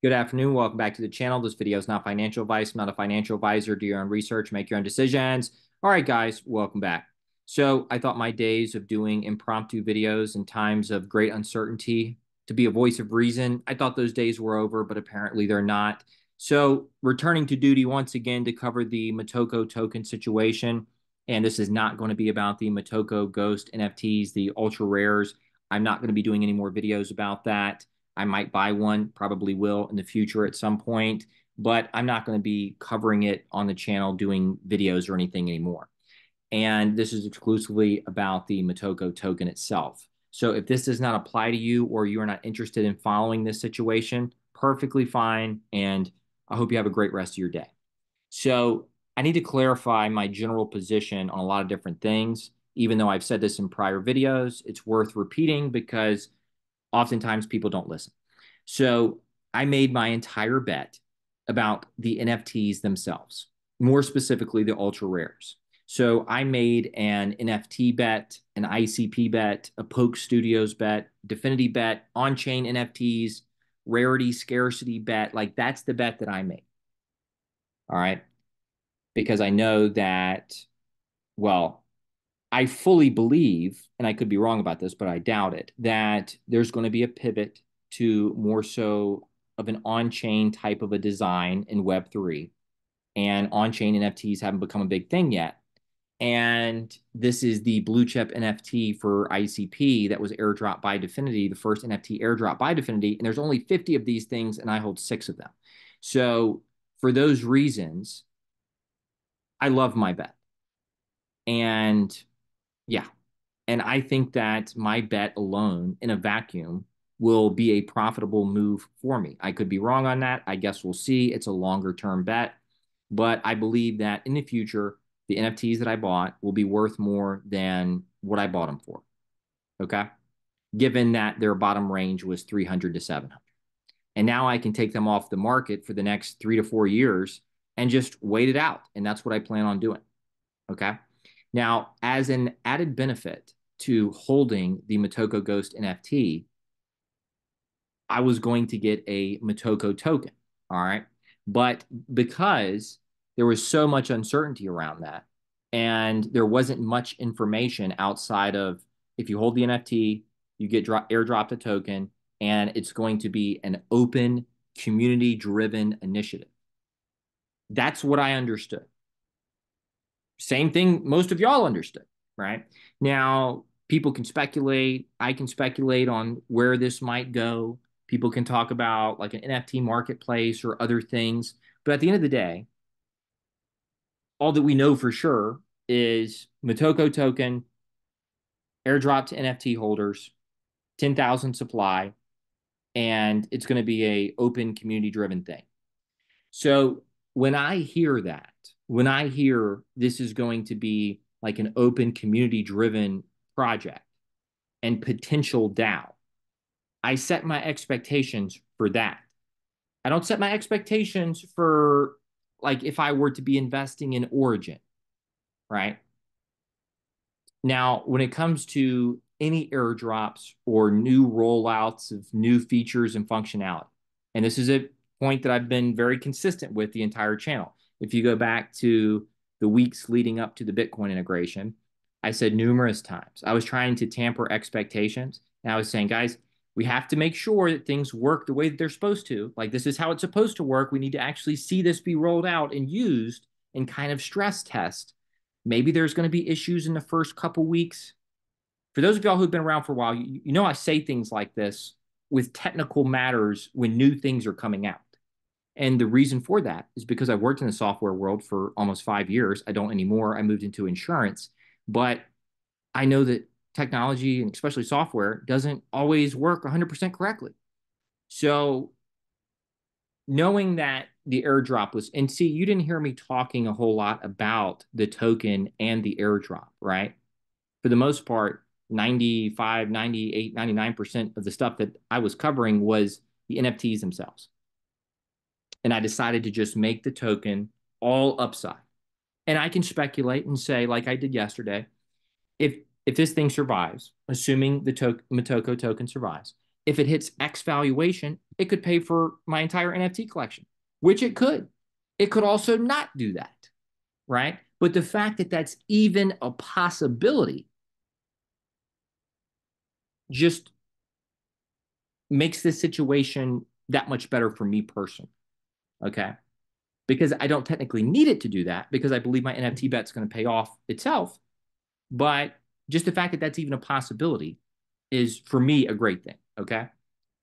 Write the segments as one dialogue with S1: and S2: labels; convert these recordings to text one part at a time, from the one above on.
S1: Good afternoon. Welcome back to the channel. This video is not financial advice. I'm not a financial advisor. Do your own research, make your own decisions. All right, guys, welcome back. So I thought my days of doing impromptu videos in times of great uncertainty to be a voice of reason, I thought those days were over, but apparently they're not. So returning to duty once again to cover the Motoko token situation. And this is not going to be about the Motoko Ghost NFTs, the ultra rares. I'm not going to be doing any more videos about that. I might buy one, probably will in the future at some point, but I'm not going to be covering it on the channel, doing videos or anything anymore. And this is exclusively about the Motoko token itself. So if this does not apply to you or you are not interested in following this situation, perfectly fine. And I hope you have a great rest of your day. So I need to clarify my general position on a lot of different things. Even though I've said this in prior videos, it's worth repeating because oftentimes people don't listen. So I made my entire bet about the NFTs themselves, more specifically the ultra rares. So I made an NFT bet, an ICP bet, a Poke Studios bet, dfinity bet, on-chain NFTs, rarity scarcity bet. Like that's the bet that I made. All right. Because I know that, well, I fully believe, and I could be wrong about this, but I doubt it, that there's going to be a pivot to more so of an on-chain type of a design in Web3. And on-chain NFTs haven't become a big thing yet. And this is the blue chip NFT for ICP that was airdropped by dfinity, the first NFT airdrop by dfinity. And there's only 50 of these things, and I hold 6 of them. So for those reasons, I love my bet. And yeah, and I think that my bet alone in a vacuum will be a profitable move for me. I could be wrong on that. I guess we'll see. It's a longer term bet. But I believe that in the future, the NFTs that I bought will be worth more than what I bought them for. Okay. Given that their bottom range was 300 to 700. And now I can take them off the market for the next 3 to 4 years and just wait it out. And that's what I plan on doing. Okay. Now, as an added benefit to holding the Motoko Ghost NFT, I was going to get a Motoko token. All right. But because there was so much uncertainty around that, and there wasn't much information outside of if you hold the NFT, you get airdropped a token, and it's going to be an open, community driven initiative. That's what I understood. Same thing most of y'all understood, right? Now, people can speculate. I can speculate on where this might go. People can talk about like an NFT marketplace or other things. But at the end of the day, all that we know for sure is Motoko token, airdrop to NFT holders, 10,000 supply, and it's going to be a open community driven thing. So when I hear that, when I hear this is going to be like an open community driven project and potential DAO, I set my expectations for that. I don't set my expectations for like if I were to be investing in Origin, right? Now, when it comes to any airdrops or new rollouts of new features and functionality, and this is a point that I've been very consistent with the entire channel. If you go back to the weeks leading up to the Bitcoin integration, I said numerous times, I was trying to tamper expectations. And I was saying, guys, we have to make sure that things work the way that they're supposed to. Like, this is how it's supposed to work. We need to actually see this be rolled out and used and kind of stress test. Maybe there's going to be issues in the first couple weeks. For those of y'all who've been around for a while, you know I say things like this with technical matters when new things are coming out. And the reason for that is because I've worked in the software world for almost 5 years. I don't anymore. I moved into insurance, but I know that technology and especially software doesn't always work 100% correctly. So knowing that the airdrop was, and see, you didn't hear me talking a whole lot about the token and the airdrop, right? For the most part, 95, 98, 99% of the stuff that I was covering was the NFTs themselves. And I decided to just make the token all upside. And I can speculate and say, like I did yesterday, if if this thing survives, assuming the Motoko token survives, if it hits X valuation, it could pay for my entire NFT collection, which it could. It could also not do that, right? But the fact that that's even a possibility just makes this situation that much better for me personally, okay? Because I don't technically need it to do that because I believe my NFT bet's going to pay off itself. But just the fact that that's even a possibility is, for me, a great thing, okay?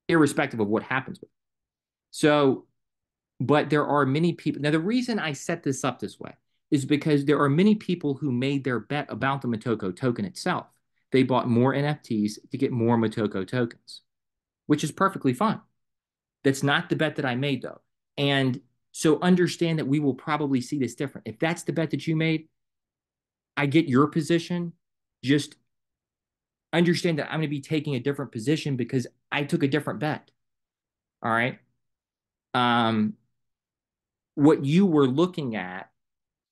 S1: Irrespective of what happens with it. So, but there are many people. Now, the reason I set this up this way is because there are many people who made their bet about the Motoko token itself. They bought more NFTs to get more Motoko tokens, which is perfectly fine. That's not the bet that I made, though. And so understand that we will probably see this different. If that's the bet that you made, I get your position. Just understand that I'm going to be taking a different position because I took a different bet. All right. Um, what you were looking at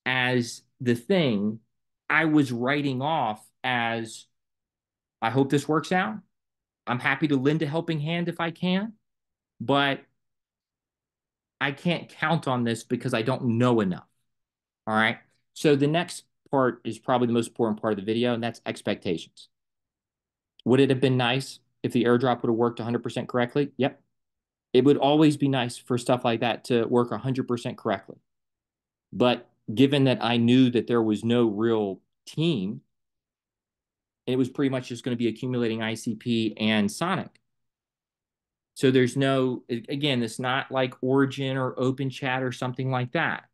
S1: as the thing, I was writing off as, I hope this works out. I'm happy to lend a helping hand if I can, but I can't count on this because I don't know enough. All right. So the next part is probably the most important part of the video, and that's expectations. Would it have been nice if the airdrop would have worked 100% correctly? Yep. It would always be nice for stuff like that to work 100% correctly. But given that I knew that there was no real team, it was pretty much just going to be accumulating ICP and Sonic. So there's no, again, it's not like Origin or Open Chat or something like that.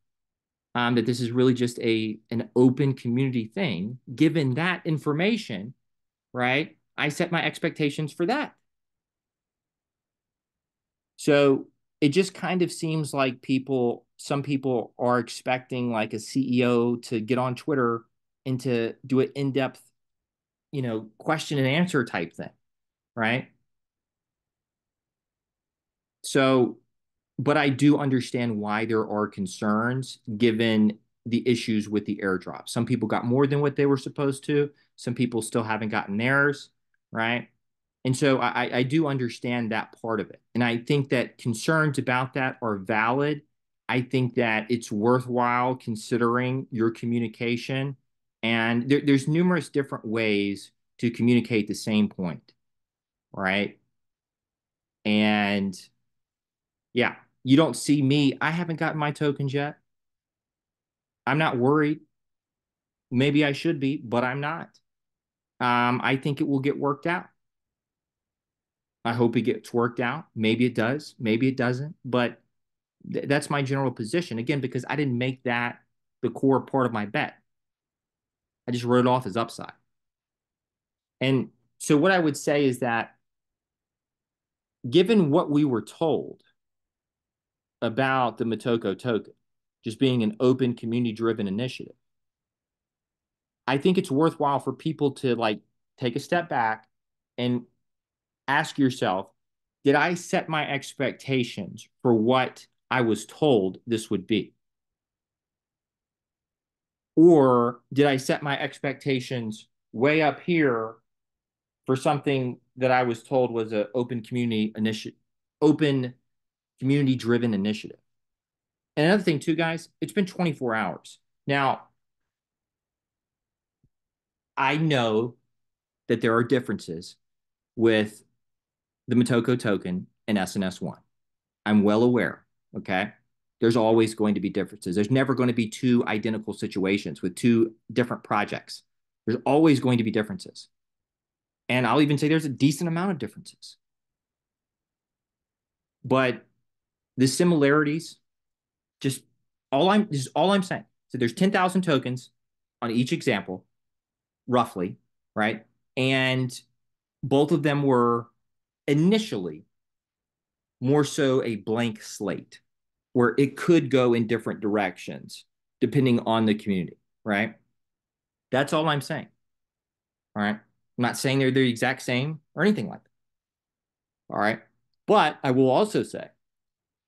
S1: That this is really just an open community thing. Given that information, right, I set my expectations for that. So it just kind of seems like some people are expecting like a CEO to get on Twitter and to do an in-depth, question and answer type thing, right? So, but I do understand why there are concerns given the issues with the airdrop. Some people got more than what they were supposed to. Some people still haven't gotten theirs, right? And so I do understand that part of it. And I think that concerns about that are valid. I think that it's worthwhile considering your communication. And there's numerous different ways to communicate the same point, right? And yeah, you don't see me. I haven't gotten my tokens yet. I'm not worried. Maybe I should be, but I'm not. I think it will get worked out. I hope it gets worked out. Maybe it does. Maybe it doesn't. But that's my general position. Again, because I didn't make that the core part of my bet. I just wrote it off as upside. And so what I would say is that given what we were told about the Motoko token, just being an open community-driven initiative, I think it's worthwhile for people to like take a step back and ask yourself, did I set my expectations for what I was told this would be? Or did I set my expectations way up here for something that I was told was an open community driven initiative? And another thing too, guys, it's been 24 hours. Now, I know that there are differences with the Motoko token and SNS1. I'm well aware, okay? There's always going to be differences. There's never going to be two identical situations with two different projects. There's always going to be differences. And I'll even say there's a decent amount of differences. But the similarities, just this is all I'm saying. So there's 10,000 tokens on each example, roughly, right? And both of them were initially more so a blank slate where it could go in different directions depending on the community, right? That's all I'm saying. All right. I'm not saying they're the exact same or anything like that. All right. But I will also say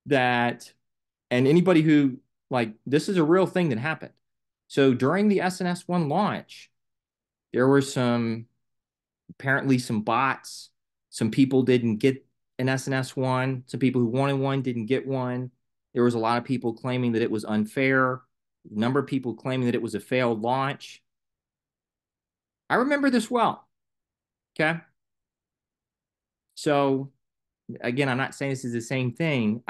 S1: that, and anybody who, like, this is a real thing that happened. So during the SNS1 launch, there were apparently some bots. Some people didn't get an SNS one. Some people who wanted one didn't get one. There was a lot of people claiming that it was unfair. A number of people claiming that it was a failed launch. I remember this well. Okay. So again, I'm not saying this is the same thing.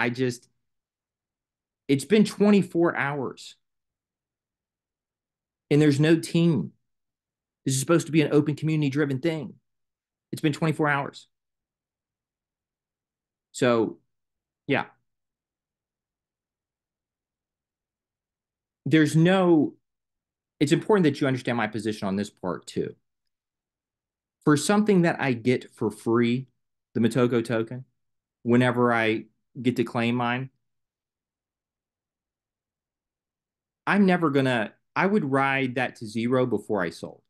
S1: It's been 24 hours and there's no team. This is supposed to be an open community driven thing. It's been 24 hours. So yeah, there's no, it's important that you understand my position on this part too. For something that I get for free, the Motoko token, whenever I get to claim mine, I would ride that to zero before I sold.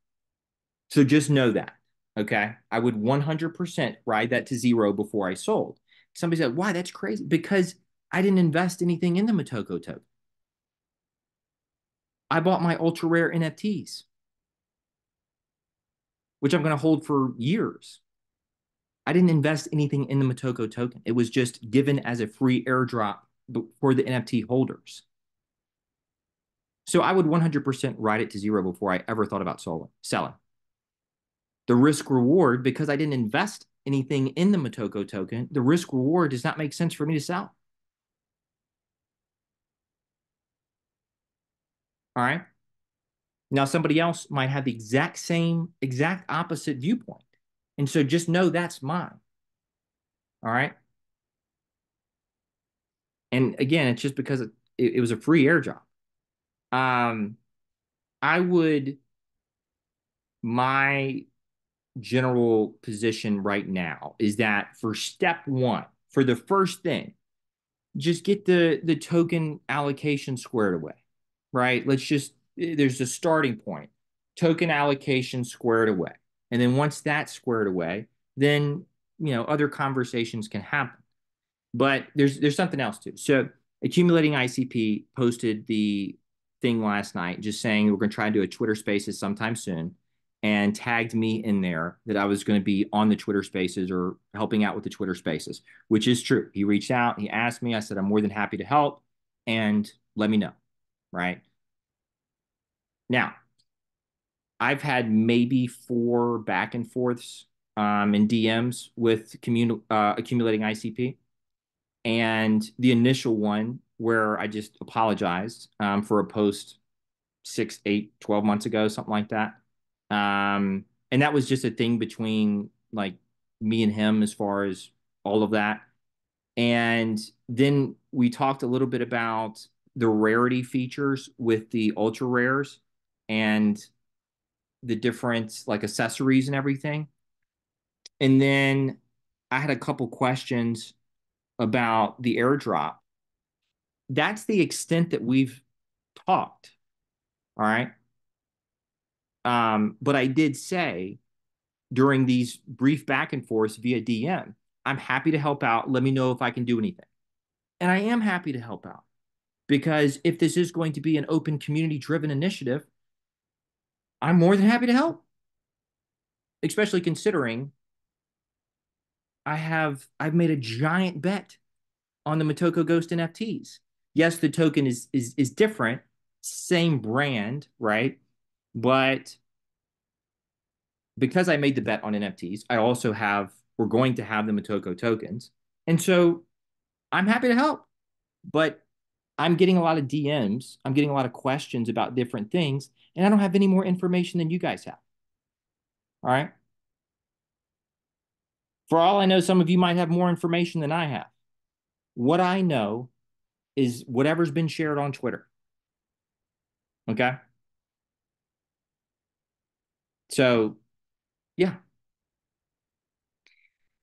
S1: So just know that. Okay. I would 100% ride that to zero before I sold. Somebody said, why? That's crazy. Because I didn't invest anything in the Motoko token. I bought my ultra rare NFTs, which I'm going to hold for years. I didn't invest anything in the Motoko token. It was just given as a free airdrop for the NFT holders. So I would 100% ride it to zero before I ever thought about selling. The risk reward, because I didn't invest anything in the Motoko token, the risk reward does not make sense for me to sell. All right. Now, somebody else might have the exact opposite viewpoint. And so just know that's mine. All right. And again, it's just because it was a free airdrop. Um, I would, my general position right now is that for step one, for the first thing, just get the token allocation squared away, right? There's a starting point, token allocation squared away. And then once that's squared away, then, other conversations can happen. But there's something else too. So accumulating ICP posted the thing last night, just saying we're going to try to do a Twitter Spaces sometime soon, and tagged me in there that I was going to be on the Twitter Spaces or helping out with the Twitter Spaces, which is true. He reached out, he asked me, I said I'm more than happy to help, and let me know. Right now, I've had maybe 4 back and forths in DMs with accumulating ICP. And the initial one where I just apologized for a post 6, 8, 12 months ago, something like that. And that was just a thing between like me and him as far as all of that. And then we talked a little bit about the rarity features with the ultra rares and the different like accessories and everything. And then I had a couple questions about the airdrop. That's the extent that we've talked. All right. But I did say during these brief back and forths via DM, I'm happy to help out. Let me know if I can do anything. And I am happy to help out because if this is going to be an open community driven initiative, I'm more than happy to help, especially considering I've made a giant bet on the Motoko Ghost NFTs. Yes, the token is different, same brand, right? But because I made the bet on NFTs, we're going to have the Motoko tokens. And so I'm happy to help. But I'm getting a lot of DMs. I'm getting a lot of questions about different things. And I don't have any more information than you guys have. All right. For all I know, some of you might have more information than I have. What I know is whatever's been shared on Twitter. Okay. So, yeah.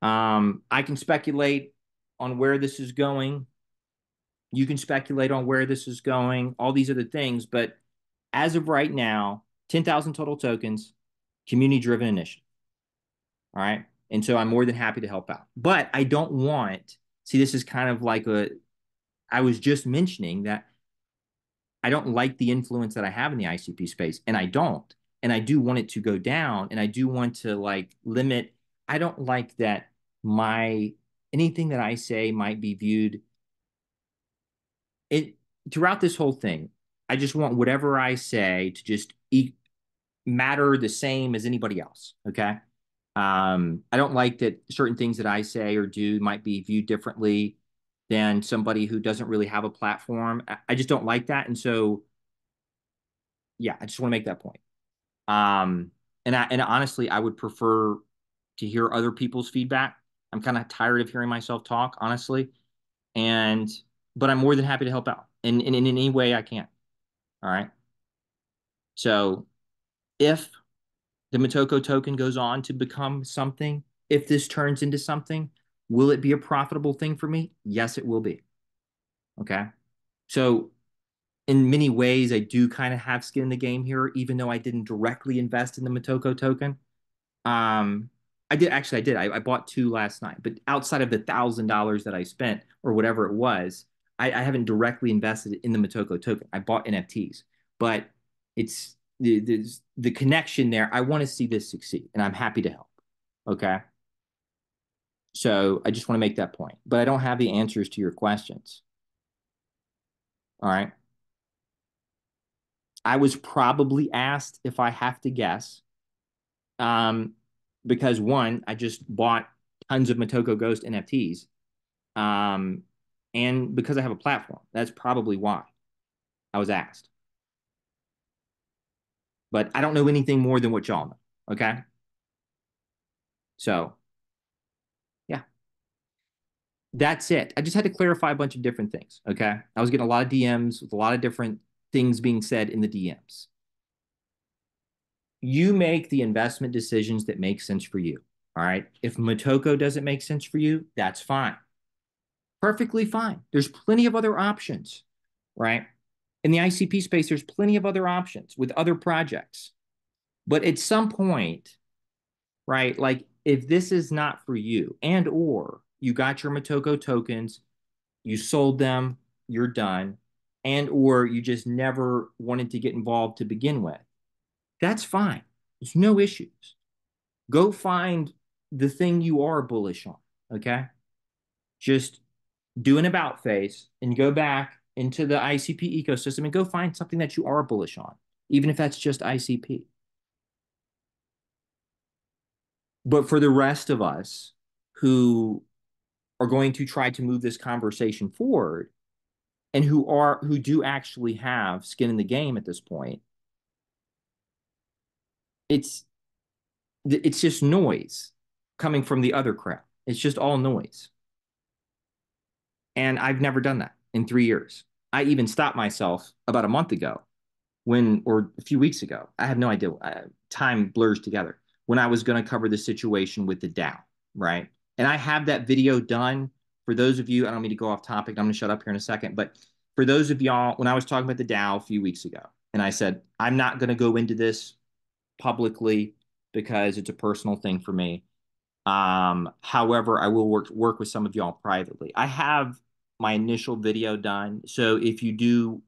S1: I can speculate on where this is going. You can speculate on where this is going, all these other things. But as of right now, 10,000 total tokens, community driven initiative. All right. And so I'm more than happy to help out. But I don't want, see, this is kind of like I was just mentioning that I don't like the influence that I have in the ICP space, and I don't. And I do want it to go down, and I do want to like limit. I don't like that my anything that I say might be viewed it throughout this whole thing. I just want whatever I say to just matter the same as anybody else. Okay. I don't like that certain things that I say or do might be viewed differently than somebody who doesn't really have a platform. I just don't like that. And so, yeah, I just want to make that point. And honestly, I would prefer to hear other people's feedback. I'm kind of tired of hearing myself talk, honestly. And but I'm more than happy to help out in any way I can. All right. So if the Motoko token goes on to become something, if this turns into something, will it be a profitable thing for me? Yes, it will be. Okay. So in many ways, I do kind of have skin in the game here, even though I didn't directly invest in the Motoko token. Um, I did actually. I did. I bought two last night, but outside of the $1,000 that I spent or whatever it was, I haven't directly invested in the Motoko token. I bought NFTs, but it's the connection there. I want to see this succeed, and I'm happy to help. Okay, so I just want to make that point, but I don't have the answers to your questions. All right, I was probably asked if I have to guess, um, because one, I just bought tons of Motoko Ghost NFTs. Um, and because I have a platform, that's probably why I was asked. But I don't know anything more than what y'all know. Okay. So, yeah, that's it. I just had to clarify a bunch of different things. Okay. I was getting a lot of DMs with a lot of different things being said in the DMs. You make the investment decisions that make sense for you. All right. If Motoko doesn't make sense for you, that's fine. Perfectly fine. There's plenty of other options, right? In the ICP space, there's plenty of other options with other projects. But at some point, right, like if this is not for you and or you got your Motoko tokens, you sold them, you're done, and or you just never wanted to get involved to begin with, that's fine. There's no issues. Go find the thing you are bullish on, okay? Just do an about face and go back into the ICP ecosystem and go find something that you are bullish on, even if that's just ICP. But for the rest of us who are going to try to move this conversation forward and who do actually have skin in the game at this point, it's it's just noise coming from the other crowd. It's just all noise. And I've never done that in 3 years. I even stopped myself about a month ago or a few weeks ago. I have no idea. Time blurs together when I was going to cover the situation with the DAO, right? And I have that video done for those of you. I don't mean to go off topic. I'm going to shut up here in a second. But for those of y'all, when I was talking about the DAO a few weeks ago, and I said, I'm not going to go into this publicly because it's a personal thing for me. However, I will work with some of y'all privately. I have my initial video done. So if you do,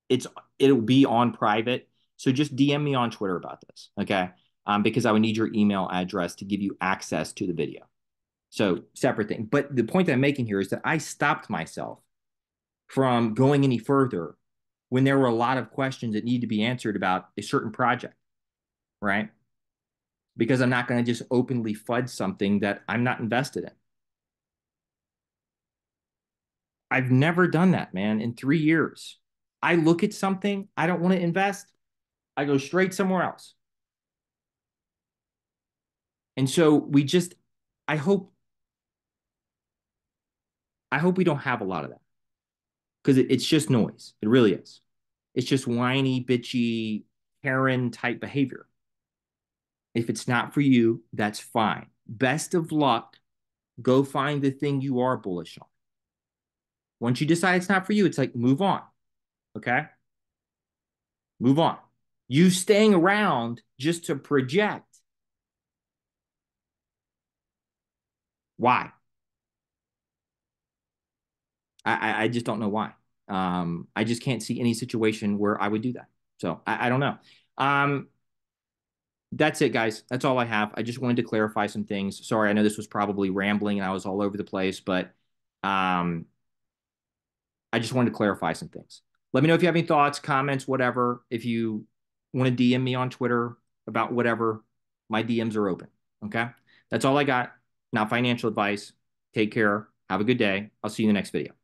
S1: it's it'll be on private. So just DM me on Twitter about this, okay? Because I would need your email address to give you access to the video. So separate thing. But the point that I'm making here is that I stopped myself from going any further when there were a lot of questions that need to be answered about a certain project, right? Because I'm not going to just openly fudge something that I'm not invested in. I've never done that, man, in 3 years. I look at something, I don't want to invest, I go straight somewhere else. And so I hope, I hope we don't have a lot of that because it's just noise. It really is. It's just whiny, bitchy, Karen type behavior. If it's not for you, that's fine. Best of luck. Go find the thing you are bullish on. Once you decide it's not for you, it's like move on. Okay? Move on. You staying around just to project. Why? I just don't know why. I just can't see any situation where I would do that. So I don't know. Um, That's it, guys. That's all I have. I just wanted to clarify some things. Sorry, I know this was probably rambling and I was all over the place, but um, I just wanted to clarify some things. Let me know if you have any thoughts, comments, whatever. If you want to DM me on Twitter about whatever, my DMs are open. Okay. That's all I got. Not financial advice. Take care. Have a good day. I'll see you in the next video.